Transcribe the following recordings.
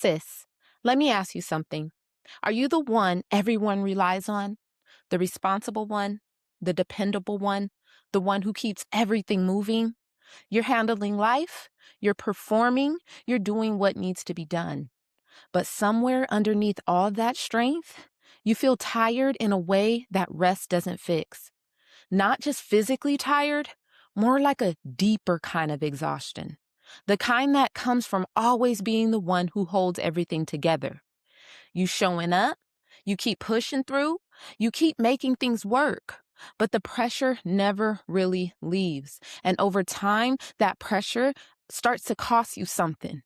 Sis, let me ask you something. Are you the one everyone relies on? The responsible one? The dependable one? The one who keeps everything moving? You're handling life, you're performing, you're doing what needs to be done. But somewhere underneath all that strength, you feel tired in a way that rest doesn't fix. Not just physically tired, more like a deeper kind of exhaustion. The kind that comes from always being the one who holds everything together. You showing up, you keep pushing through, you keep making things work, but the pressure never really leaves. And over time, that pressure starts to cost you something.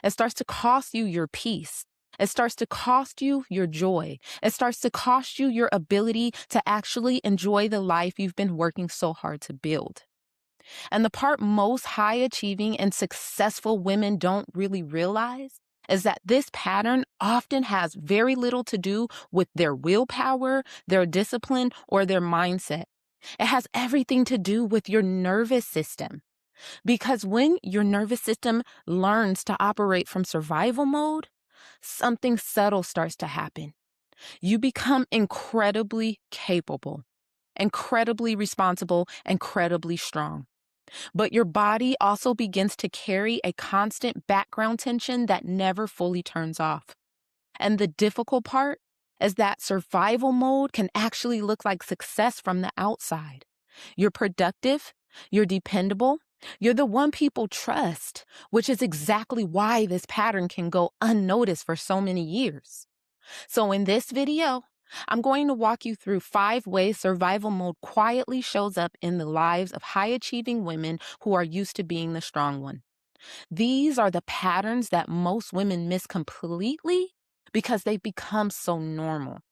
It starts to cost you your peace. It starts to cost you your joy. It starts to cost you your ability to actually enjoy the life you've been working so hard to build. And the part most high achieving and successful women don't really realize is that this pattern often has very little to do with their willpower, their discipline, or their mindset. It has everything to do with your nervous system. Because when your nervous system learns to operate from survival mode, something subtle starts to happen. You become incredibly capable, incredibly responsible, incredibly strong. But your body also begins to carry a constant background tension that never fully turns off. And the difficult part is that survival mode can actually look like success from the outside. You're productive, you're dependable, you're the one people trust, which is exactly why this pattern can go unnoticed for so many years. So in this video, I'm going to walk you through 5 ways survival mode quietly shows up in the lives of high-achieving women who are used to being the strong one. These are the patterns that most women miss completely because they've become so normal.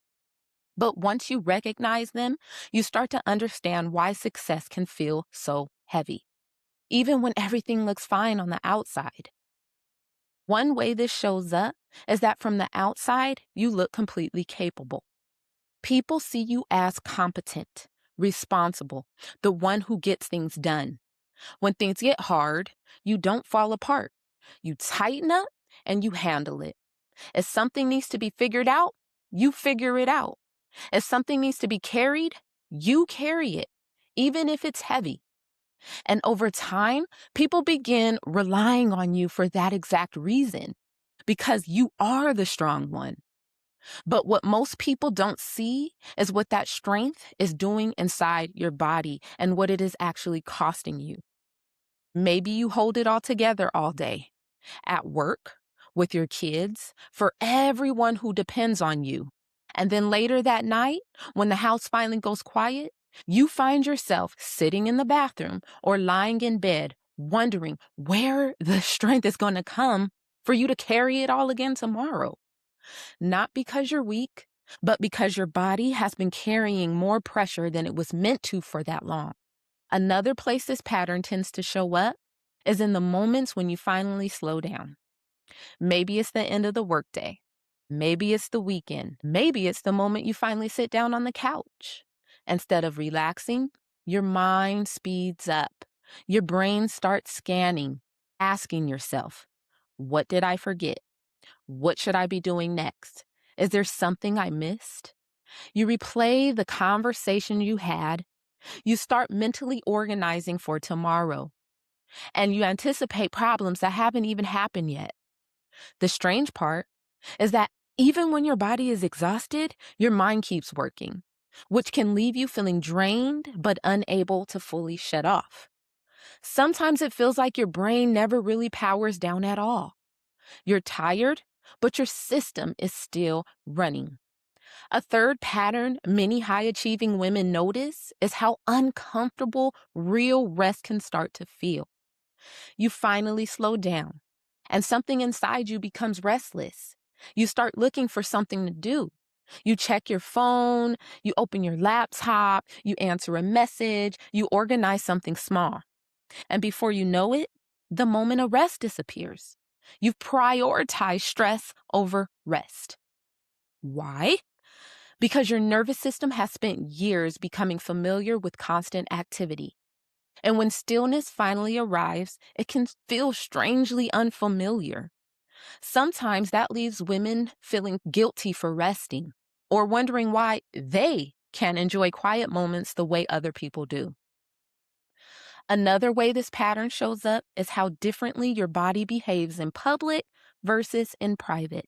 But once you recognize them, you start to understand why success can feel so heavy, even when everything looks fine on the outside. One way this shows up is that from the outside, you look completely capable. People see you as competent, responsible, the one who gets things done. When things get hard, you don't fall apart. You tighten up and you handle it. If something needs to be figured out, you figure it out. If something needs to be carried, you carry it, even if it's heavy. And over time, people begin relying on you for that exact reason, because you are the strong one. But what most people don't see is what that strength is doing inside your body and what it is actually costing you. Maybe you hold it all together all day, at work, with your kids, for everyone who depends on you. And then later that night, when the house finally goes quiet, you find yourself sitting in the bathroom or lying in bed, wondering where the strength is going to come for you to carry it all again tomorrow. Not because you're weak, but because your body has been carrying more pressure than it was meant to for that long. Another place this pattern tends to show up is in the moments when you finally slow down. Maybe it's the end of the workday. Maybe it's the weekend. Maybe it's the moment you finally sit down on the couch. Instead of relaxing, your mind speeds up. Your brain starts scanning, asking yourself, what did I forget? What should I be doing next? Is there something I missed? You replay the conversation you had. You start mentally organizing for tomorrow. And you anticipate problems that haven't even happened yet. The strange part is that even when your body is exhausted, your mind keeps working, which can leave you feeling drained but unable to fully shut off. Sometimes it feels like your brain never really powers down at all. You're tired, but your system is still running. A third pattern many high-achieving women notice is how uncomfortable real rest can start to feel. You finally slow down, and something inside you becomes restless. You start looking for something to do. You check your phone, you open your laptop, you answer a message, you organize something small. And before you know it, the moment of rest disappears. You've prioritized stress over rest. Why? Because your nervous system has spent years becoming familiar with constant activity. And when stillness finally arrives, it can feel strangely unfamiliar. Sometimes that leaves women feeling guilty for resting or wondering why they can't enjoy quiet moments the way other people do. Another way this pattern shows up is how differently your body behaves in public versus in private.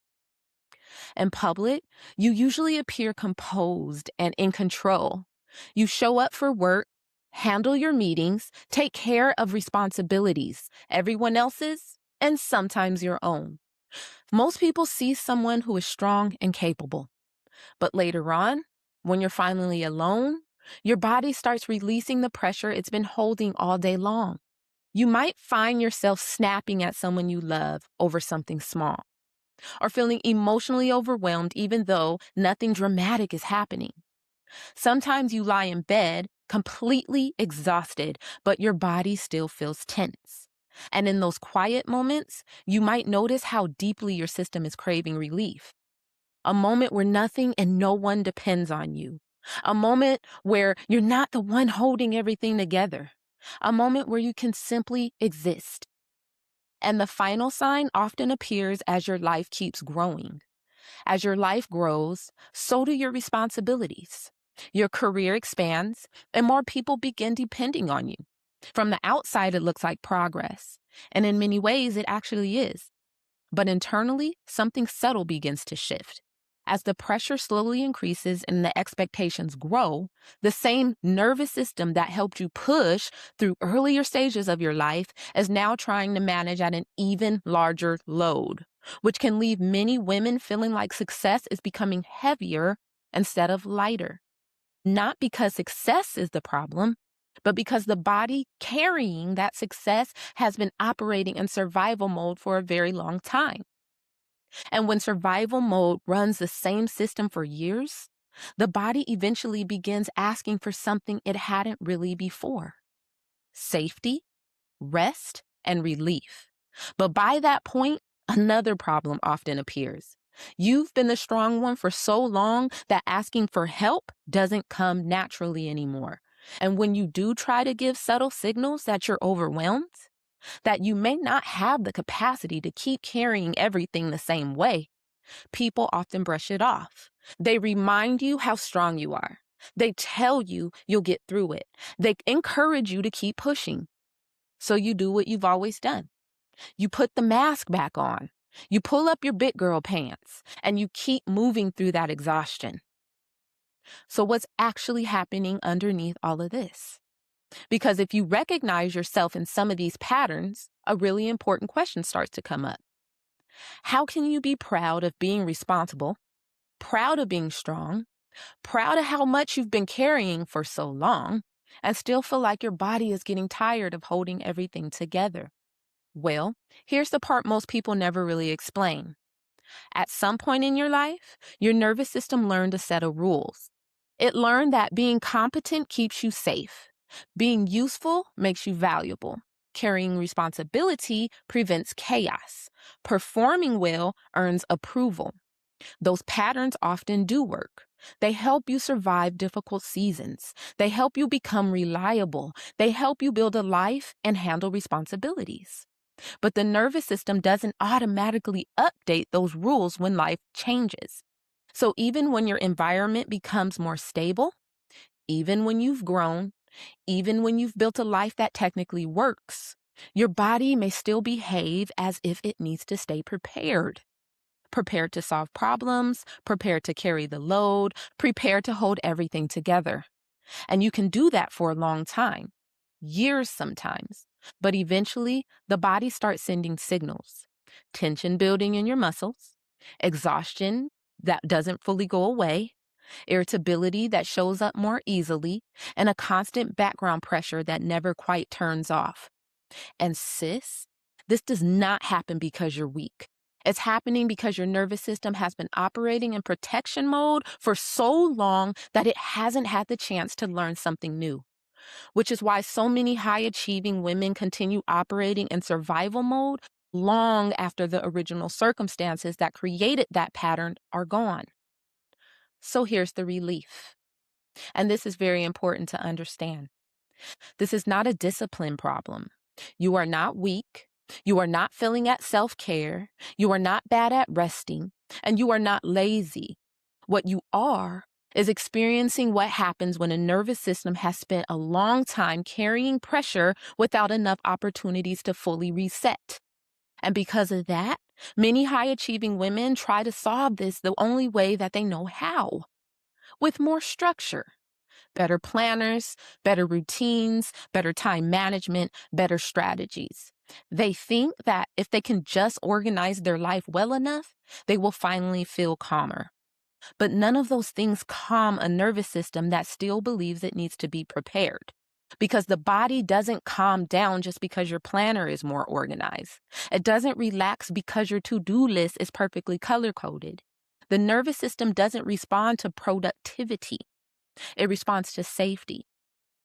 In public, you usually appear composed and in control. You show up for work, handle your meetings, take care of responsibilities, everyone else's, and sometimes your own. Most people see someone who is strong and capable. But later on, when you're finally alone, your body starts releasing the pressure it's been holding all day long. You might find yourself snapping at someone you love over something small, or feeling emotionally overwhelmed even though nothing dramatic is happening. Sometimes you lie in bed completely exhausted, but your body still feels tense. And in those quiet moments, you might notice how deeply your system is craving relief. A moment where nothing and no one depends on you. A moment where you're not the one holding everything together. A moment where you can simply exist. And the final sign often appears as your life keeps growing. As your life grows, so do your responsibilities. Your career expands, and more people begin depending on you. From the outside, it looks like progress, and in many ways, it actually is. But internally, something subtle begins to shift. As the pressure slowly increases and the expectations grow, the same nervous system that helped you push through earlier stages of your life is now trying to manage at an even larger load, which can leave many women feeling like success is becoming heavier instead of lighter. Not because success is the problem, but because the body carrying that success has been operating in survival mode for a very long time. And when survival mode runs the same system for years, the body eventually begins asking for something it hadn't really before: safety, rest, and relief. But by that point, another problem often appears. You've been the strong one for so long that asking for help doesn't come naturally anymore. And when you do try to give subtle signals that you're overwhelmed, that you may not have the capacity to keep carrying everything the same way, people often brush it off. They remind you how strong you are. They tell you you'll get through it. They encourage you to keep pushing. So you do what you've always done. You put the mask back on. You pull up your big girl pants, and you keep moving through that exhaustion. So what's actually happening underneath all of this? Because if you recognize yourself in some of these patterns, a really important question starts to come up. How can you be proud of being responsible, proud of being strong, proud of how much you've been carrying for so long, and still feel like your body is getting tired of holding everything together? Well, here's the part most people never really explain. At some point in your life, your nervous system learned a set of rules. It learned that being competent keeps you safe. Being useful makes you valuable. Carrying responsibility prevents chaos. Performing well earns approval. Those patterns often do work. They help you survive difficult seasons. They help you become reliable. They help you build a life and handle responsibilities. But the nervous system doesn't automatically update those rules when life changes. So even when your environment becomes more stable, even when you've grown, even when you've built a life that technically works, your body may still behave as if it needs to stay prepared. Prepared to solve problems, prepared to carry the load, prepared to hold everything together. And you can do that for a long time, years sometimes. But eventually, the body starts sending signals. Tension building in your muscles, exhaustion that doesn't fully go away, irritability that shows up more easily, and a constant background pressure that never quite turns off. And sis, this does not happen because you're weak. It's happening because your nervous system has been operating in protection mode for so long that it hasn't had the chance to learn something new. Which is why so many high-achieving women continue operating in survival mode long after the original circumstances that created that pattern are gone. So here's the relief. And this is very important to understand. This is not a discipline problem. You are not weak. You are not failing at self-care. You are not bad at resting, and you are not lazy. What you are is experiencing what happens when a nervous system has spent a long time carrying pressure without enough opportunities to fully reset. And because of that, many high-achieving women try to solve this the only way that they know how, with more structure. Better planners, better routines, better time management, better strategies. They think that if they can just organize their life well enough, they will finally feel calmer. But none of those things calm a nervous system that still believes it needs to be prepared. Because the body doesn't calm down just because your planner is more organized. It doesn't relax because your to-do list is perfectly color-coded. The nervous system doesn't respond to productivity. It responds to safety.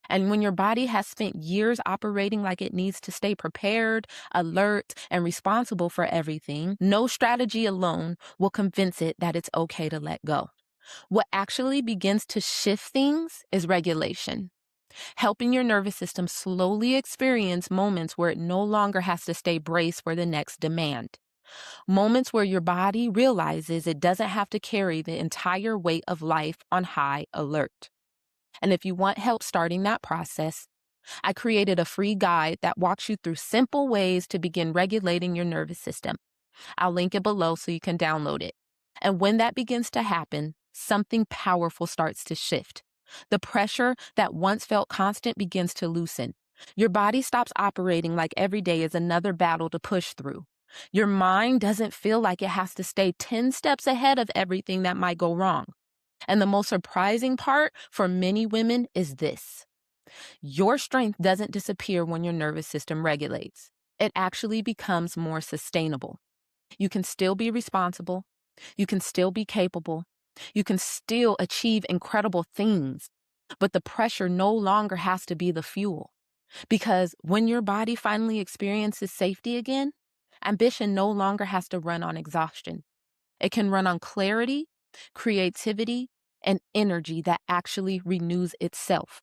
And when your body has spent years operating like it needs to stay prepared, alert, and responsible for everything, no strategy alone will convince it that it's okay to let go. What actually begins to shift things is regulation, helping your nervous system slowly experience moments where it no longer has to stay braced for the next demand. Moments where your body realizes it doesn't have to carry the entire weight of life on high alert. And if you want help starting that process, I created a free guide that walks you through simple ways to begin regulating your nervous system. I'll link it below so you can download it. And when that begins to happen, something powerful starts to shift. The pressure that once felt constant begins to loosen. Your body stops operating like every day is another battle to push through. Your mind doesn't feel like it has to stay 10 steps ahead of everything that might go wrong. And the most surprising part for many women is this. Your strength doesn't disappear when your nervous system regulates. It actually becomes more sustainable. You can still be responsible. You can still be capable. You can still achieve incredible things. But the pressure no longer has to be the fuel. Because when your body finally experiences safety again, ambition no longer has to run on exhaustion. It can run on clarity, creativity, and energy that actually renews itself.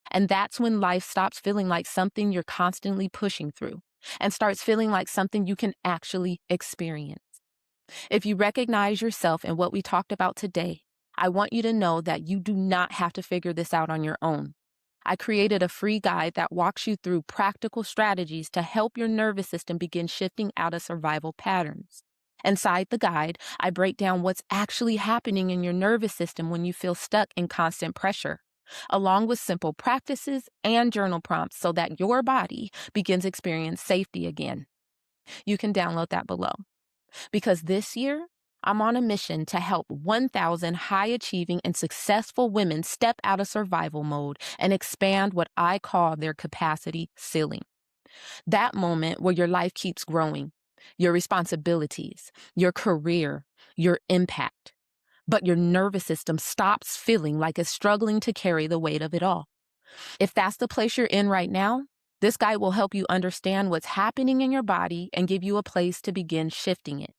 And that's when life stops feeling like something you're constantly pushing through and starts feeling like something you can actually experience. If you recognize yourself in what we talked about today, I want you to know that you do not have to figure this out on your own. I created a free guide that walks you through practical strategies to help your nervous system begin shifting out of survival patterns. Inside the guide, I break down what's actually happening in your nervous system when you feel stuck in constant pressure, along with simple practices and journal prompts so that your body begins experiencing safety again. You can download that below. Because this year, I'm on a mission to help 1,000 high-achieving and successful women step out of survival mode and expand what I call their capacity ceiling. That moment where your life keeps growing, your responsibilities, your career, your impact, but your nervous system stops feeling like it's struggling to carry the weight of it all. If that's the place you're in right now, this guide will help you understand what's happening in your body and give you a place to begin shifting it.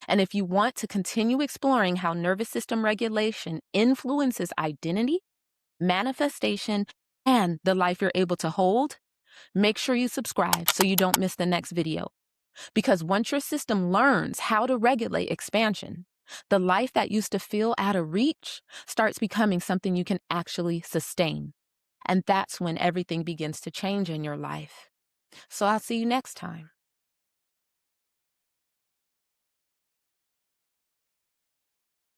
And if you want to continue exploring how nervous system regulation influences identity, manifestation, and the life you're able to hold, make sure you subscribe so you don't miss the next video. Because once your system learns how to regulate expansion, the life that used to feel out of reach starts becoming something you can actually sustain. And that's when everything begins to change in your life. So I'll see you next time.